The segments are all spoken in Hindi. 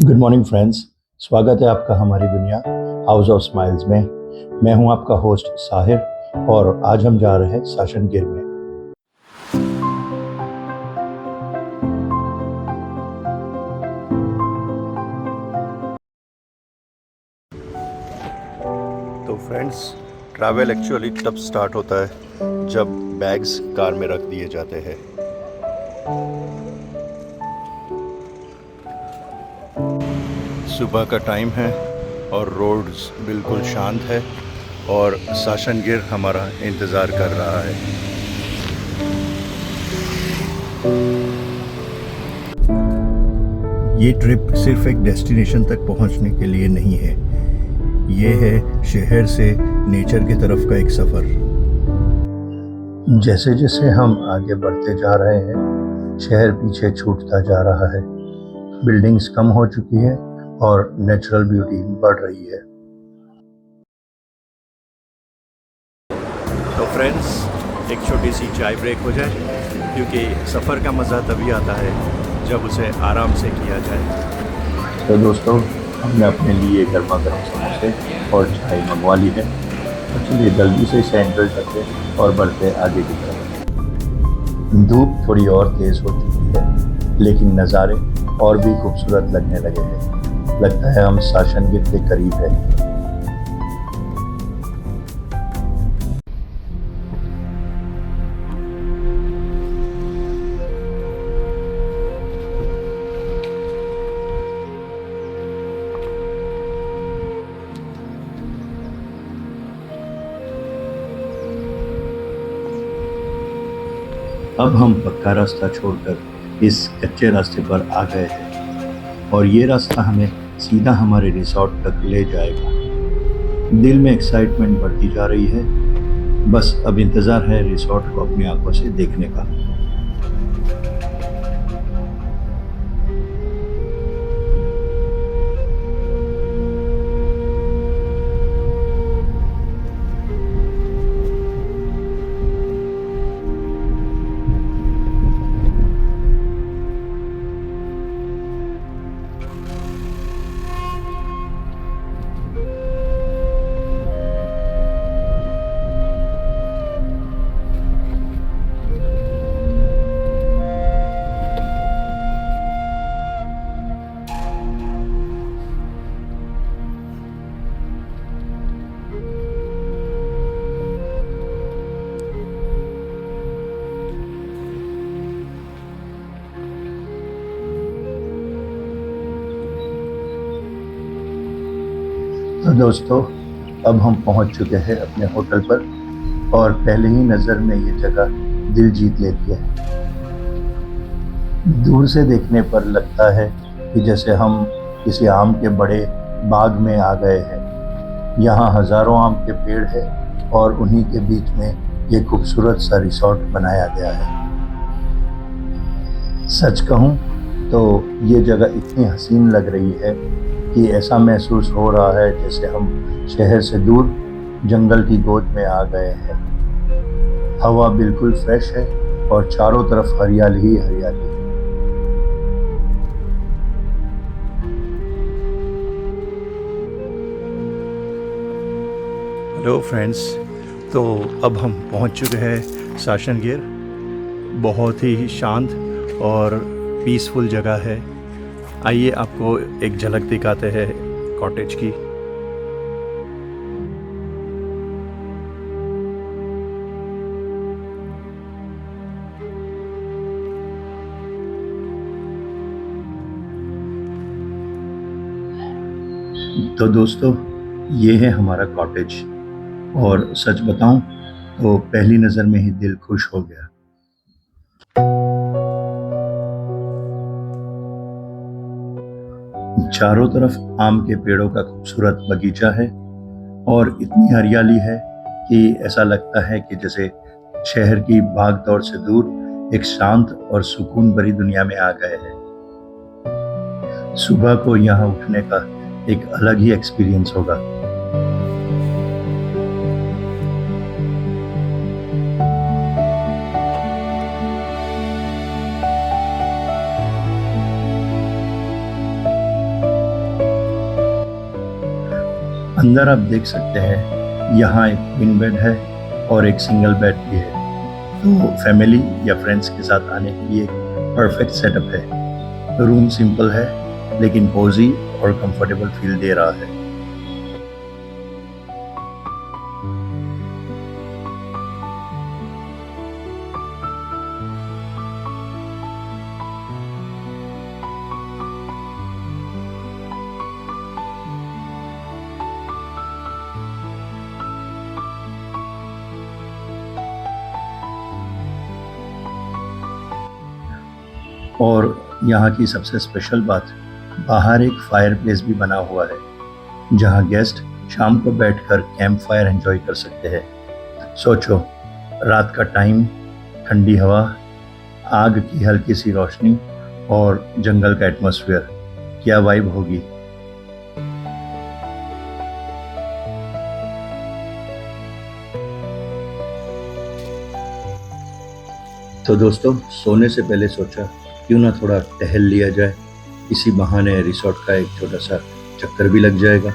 Good morning friends. स्वागत है आपका हमारी दुनिया हाउस ऑफ स्माइल्स में। मैं हूं आपका होस्ट साहिर और आज हम जा रहे हैं शासन गिर में। तो फ्रेंड्स, ट्रैवल एक्चुअली तब स्टार्ट होता है जब बैग्स कार में रख दिए जाते हैं। सुबह का टाइम है और रोड्स बिल्कुल शांत है और शासन गिर हमारा इंतज़ार कर रहा है। ये ट्रिप सिर्फ एक डेस्टिनेशन तक पहुंचने के लिए नहीं है, ये है शहर से नेचर की तरफ का एक सफ़र। जैसे जैसे हम आगे बढ़ते जा रहे हैं, शहर पीछे छूटता जा रहा है, बिल्डिंग्स कम हो चुकी है और नेचुरल ब्यूटी बढ़ रही है। तो फ्रेंड्स, एक छोटी सी चाय ब्रेक हो जाए, क्योंकि सफ़र का मज़ा तभी आता है जब उसे आराम से किया जाए। तो दोस्तों, हमने अपने लिए गर्मा गर्म समोसे और चाय मंगवा ली है। तो चलिए जल्दी से इसे एंजॉय करते और बढ़ते आगे की तरफ। धूप थोड़ी और तेज़ हो चुकी है, लेकिन नज़ारे और भी खूबसूरत लगने लगे हैं। लगता है हम शासन गिर के करीब है। अब हम पक्का रास्ता छोड़कर इस कच्चे रास्ते पर आ गए हैं और ये रास्ता हमें सीधा हमारे रिसॉर्ट तक ले जाएगा। दिल में एक्साइटमेंट बढ़ती जा रही है, बस अब इंतज़ार है रिसॉर्ट को अपनी आंखों से देखने का। तो दोस्तों, अब हम पहुंच चुके हैं अपने होटल पर और पहले ही नज़र में ये जगह दिल जीत लेती है। दूर से देखने पर लगता है कि जैसे हम किसी आम के बड़े बाग में आ गए हैं। यहाँ हज़ारों आम के पेड़ हैं और उन्हीं के बीच में ये खूबसूरत सा रिसॉर्ट बनाया गया है। सच कहूँ तो ये जगह इतनी हसीन लग रही है कि ऐसा महसूस हो रहा है जैसे हम शहर से दूर जंगल की गोद में आ गए हैं। हवा बिल्कुल फ्रेश है और चारों तरफ हरियाली ही हरियाली है। हेलो फ्रेंड्स, तो अब हम पहुंच चुके हैं शासन गिर। बहुत ही शांत और पीसफुल जगह है। आइए आपको एक झलक दिखाते हैं कॉटेज की। तो दोस्तों, ये है हमारा कॉटेज और सच बताऊं तो पहली नज़र में ही दिल खुश हो गया। चारों तरफ आम के पेड़ों का खूबसूरत बगीचा है और इतनी हरियाली है कि ऐसा लगता है कि जैसे शहर की भाग दौड़ से दूर एक शांत और सुकून भरी दुनिया में आ गए हैं। सुबह को यहाँ उठने का एक अलग ही एक्सपीरियंस होगा। अंदर आप देख सकते हैं यहाँ एक क्वीन बेड है और एक सिंगल बेड भी है, तो फैमिली या फ्रेंड्स के साथ आने के लिए परफेक्ट सेटअप है। रूम सिंपल है लेकिन कोजी और कंफर्टेबल फील दे रहा है। और यहाँ की सबसे स्पेशल बात, बाहर एक फायर प्लेस भी बना हुआ है जहाँ गेस्ट शाम को बैठकर कैंप फायर एंजॉय कर सकते हैं। सोचो, रात का टाइम, ठंडी हवा, आग की हल्की सी रोशनी और जंगल का एटमॉस्फेयर, क्या वाइब होगी। तो दोस्तों, सोने से पहले सोचा क्यों ना थोड़ा टहल लिया जाए, इसी बहाने रिसोर्ट का एक छोटा सा चक्कर भी लग जाएगा।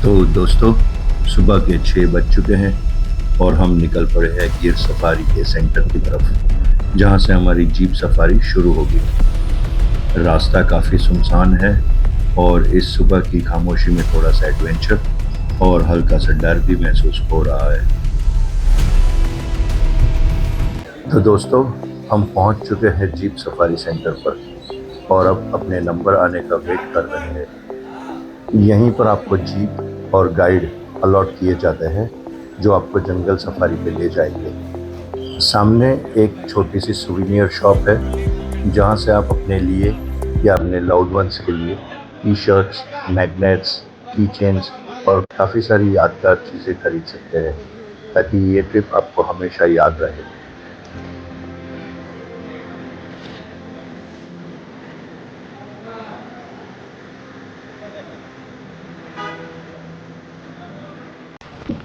तो दोस्तों, सुबह के 6 बज चुके हैं और हम निकल पड़े हैं गिर सफारी के सेंटर की तरफ, जहां से हमारी जीप सफारी शुरू होगी। रास्ता काफ़ी सुनसान है और इस सुबह की खामोशी में थोड़ा सा एडवेंचर और हल्का सा डर भी महसूस हो रहा है। तो दोस्तों, हम पहुंच चुके हैं जीप सफारी सेंटर पर और अब अपने नंबर आने का वेट कर रहे हैं। यहीं पर आपको जीप और गाइड अलॉट किए जाते हैं जो आपको जंगल सफारी पे ले जाएंगे। सामने एक छोटी सी सुविनियर शॉप है जहां से आप अपने लिए या अपने लव्ड वंस के लिए टी-शर्ट्स, मैग्नेट्स, की चेन्स और काफ़ी सारी यादगार चीज़ें खरीद सकते हैं ताकि ये ट्रिप आपको हमेशा याद रहे।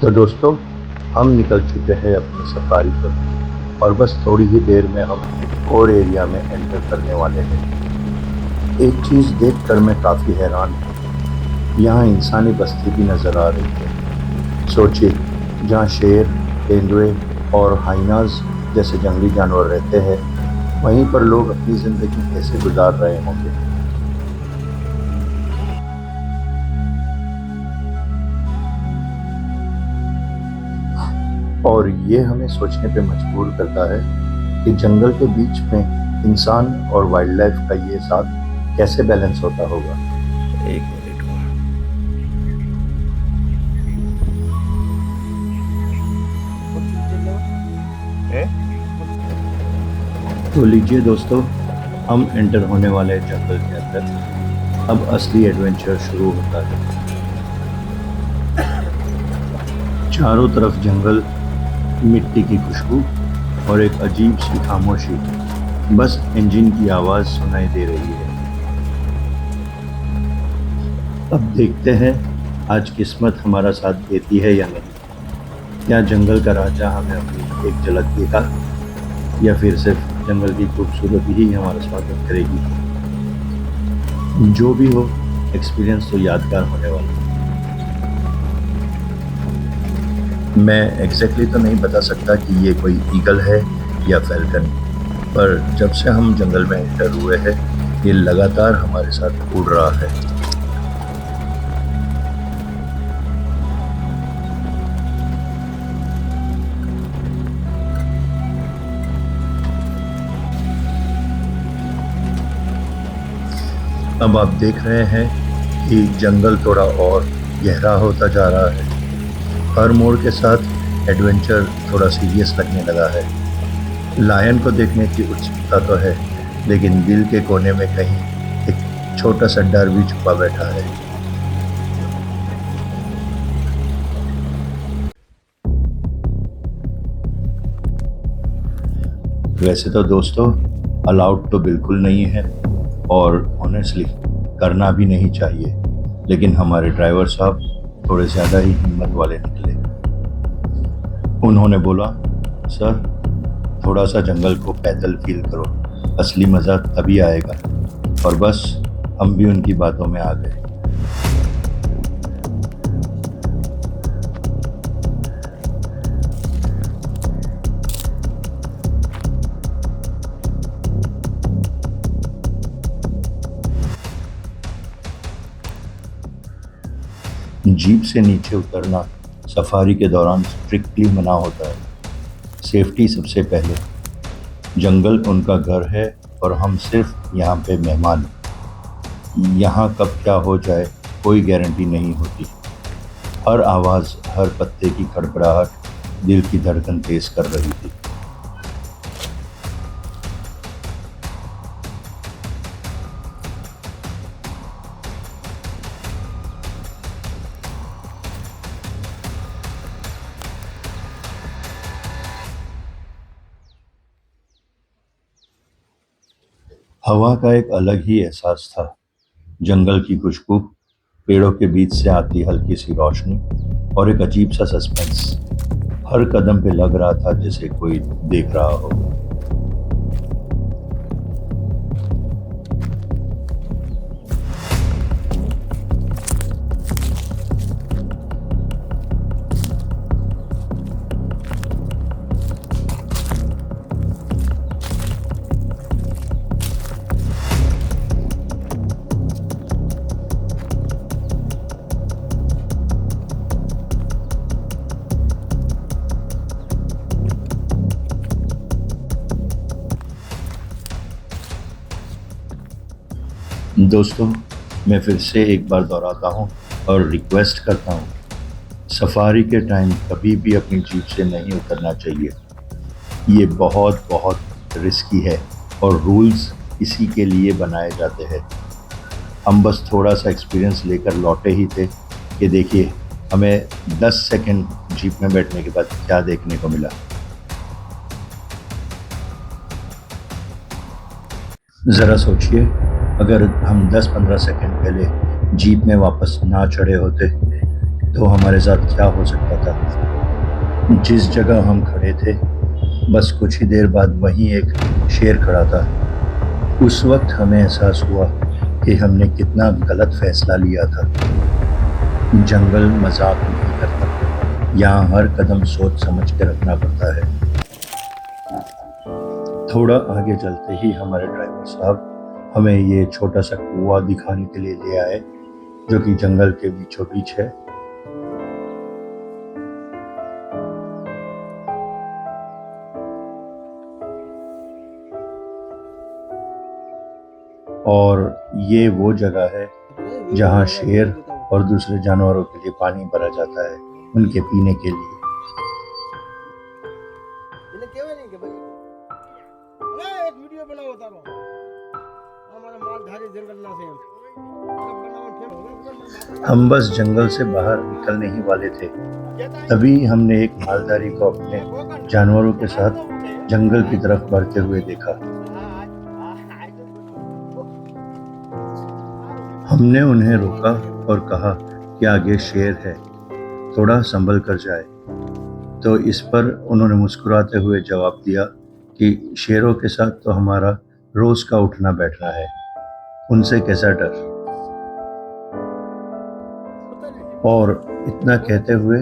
तो दोस्तों, हम निकल चुके हैं अपनी सफारी पर और बस थोड़ी ही देर में हम और एरिया में एंटर करने वाले हैं। एक चीज़ देखकर मैं काफ़ी हैरान हूँ, यहाँ इंसानी बस्ती भी नज़र आ रही है। सोचिए, जहाँ शेर, तेंदुए और हाइनाज जैसे जंगली जानवर रहते हैं, वहीं पर लोग अपनी ज़िंदगी कैसे गुजार रहे होंगे। और ये हमें सोचने पे मजबूर करता है कि जंगल के बीच में इंसान और वाइल्ड लाइफ का ये साथ कैसे बैलेंस होता होगा। एक मिनट तो लीजिए दोस्तों, हम एंटर होने वाले जंगल के अंदर। अब असली एडवेंचर शुरू होता है। चारों तरफ जंगल, मिट्टी की खुशबू और एक अजीब सी खामोशी, बस इंजन की आवाज़ सुनाई दे रही है। अब देखते हैं आज किस्मत हमारा साथ देती है या नहीं। क्या जंगल का राजा हमें अपनी एक झलक देगा या फिर सिर्फ जंगल की खूबसूरती ही हमारा स्वागत करेगी। जो भी हो, एक्सपीरियंस तो यादगार होने वाला है। मैं एग्जैक्टली तो नहीं बता सकता कि ये कोई ईगल है या फैल्कन, पर जब से हम जंगल में एंटर हुए हैं, ये लगातार हमारे साथ उड़ रहा है। अब आप देख रहे हैं कि जंगल थोड़ा और गहरा होता जा रहा है। हर मोड़ के साथ एडवेंचर थोड़ा सीरियस लगने लगा है। लायन को देखने की उत्सुकता तो है, लेकिन दिल के कोने में कहीं एक छोटा सा डर भी छुपा बैठा है। वैसे तो दोस्तों, अलाउड तो बिल्कुल नहीं है और ऑनेस्टली करना भी नहीं चाहिए, लेकिन हमारे ड्राइवर साहब थोड़े ज़्यादा ही हिम्मत वाले निकले। उन्होंने बोला, सर थोड़ा सा जंगल को पैदल फील करो, असली मज़ा तभी आएगा। और बस हम भी उनकी बातों में आ गए। जीप से नीचे उतरना सफारी के दौरान स्ट्रिक्टली मना होता है। सेफ्टी सबसे पहले। जंगल उनका घर है और हम सिर्फ यहाँ पे मेहमान। यहाँ कब क्या हो जाए कोई गारंटी नहीं होती। हर आवाज़, हर पत्ते की खड़खड़ाहट दिल की धड़कन तेज कर रही थी। हवा का एक अलग ही एहसास था। जंगल की खुशबू, पेड़ों के बीच से आती हल्की सी रोशनी और एक अजीब सा सस्पेंस। हर कदम पे लग रहा था जैसे कोई देख रहा हो। दोस्तों, मैं फिर से एक बार दोहराता हूँ और रिक्वेस्ट करता हूँ, सफारी के टाइम कभी भी अपनी जीप से नहीं उतरना चाहिए। ये बहुत बहुत रिस्की है और रूल्स इसी के लिए बनाए जाते हैं। हम बस थोड़ा सा एक्सपीरियंस लेकर लौटे ही थे कि देखिए हमें 10 सेकंड जीप में बैठने के बाद क्या देखने को मिला। ज़रा सोचिए, अगर हम 10-15 सेकंड पहले जीप में वापस ना चढ़े होते तो हमारे साथ क्या हो सकता था। जिस जगह हम खड़े थे बस कुछ ही देर बाद वहीं एक शेर खड़ा था। उस वक्त हमें एहसास हुआ कि हमने कितना गलत फैसला लिया था। जंगल मजाक नहीं करता, यहाँ हर कदम सोच समझ के रखना पड़ता है। थोड़ा आगे चलते ही हमारे ड्राइवर साहब हमें ये छोटा सा कुआं दिखाने के लिए ले आए, जो कि जंगल के बीचों बीच है। और ये वो जगह है जहाँ शेर और दूसरे जानवरों के लिए पानी भरा जाता है, उनके पीने के लिए। हम बस जंगल से बाहर निकलने ही वाले थे, तभी हमने एक मालधारी को अपने जानवरों के साथ जंगल की तरफ बढ़ते हुए देखा। हमने उन्हें रोका और कहा कि आगे शेर है, थोड़ा संभल कर जाए। तो इस पर उन्होंने मुस्कुराते हुए जवाब दिया कि शेरों के साथ तो हमारा रोज का उठना बैठना है, उनसे कैसा डर। और इतना कहते हुए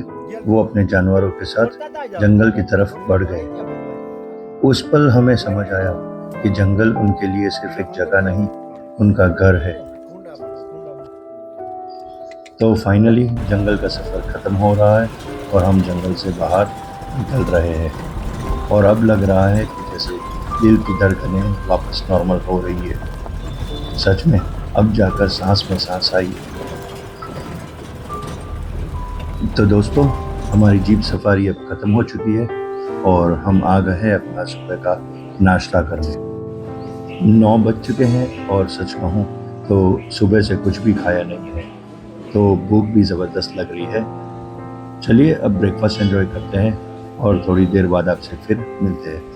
वो अपने जानवरों के साथ जंगल की तरफ बढ़ गए। उस पल हमें समझ आया कि जंगल उनके लिए सिर्फ एक जगह नहीं, उनका घर है। तो फाइनली जंगल का सफ़र ख़त्म हो रहा है और हम जंगल से बाहर निकल रहे हैं। और अब लग रहा है कि जैसे दिल की धड़कनें वापस नॉर्मल हो रही है। सच में अब जाकर सांस में सांस आई। तो दोस्तों, हमारी जीप सफारी अब ख़त्म हो चुकी है और हम आ गए हैं अपना सुबह का नाश्ता करने। 9 बज चुके हैं और सच कहूँ तो सुबह से कुछ भी खाया नहीं है, तो भूख भी ज़बरदस्त लग रही है। चलिए अब ब्रेकफास्ट एंजॉय करते हैं और थोड़ी देर बाद आपसे फिर मिलते हैं।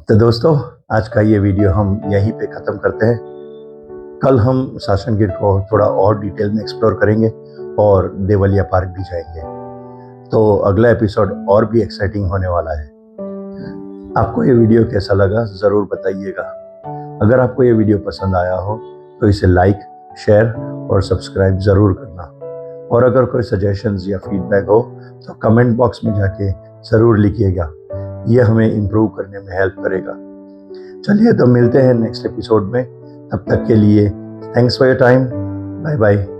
तो दोस्तों, आज का ये वीडियो हम यहीं पे ख़त्म करते हैं। कल हम सासन गिर को थोड़ा और डिटेल में एक्सप्लोर करेंगे और देवलिया पार्क भी जाएंगे। तो अगला एपिसोड और भी एक्साइटिंग होने वाला है। आपको ये वीडियो कैसा लगा ज़रूर बताइएगा। अगर आपको ये वीडियो पसंद आया हो तो इसे लाइक, शेयर और सब्सक्राइब ज़रूर करना। और अगर कोई सजेशंस या फीडबैक हो तो कमेंट बॉक्स में जाके ज़रूर लिखिएगा। ये हमें इम्प्रूव करने में हेल्प करेगा। चलिए तो मिलते हैं नेक्स्ट एपिसोड में। तब तक के लिए thanks for your time. Bye bye.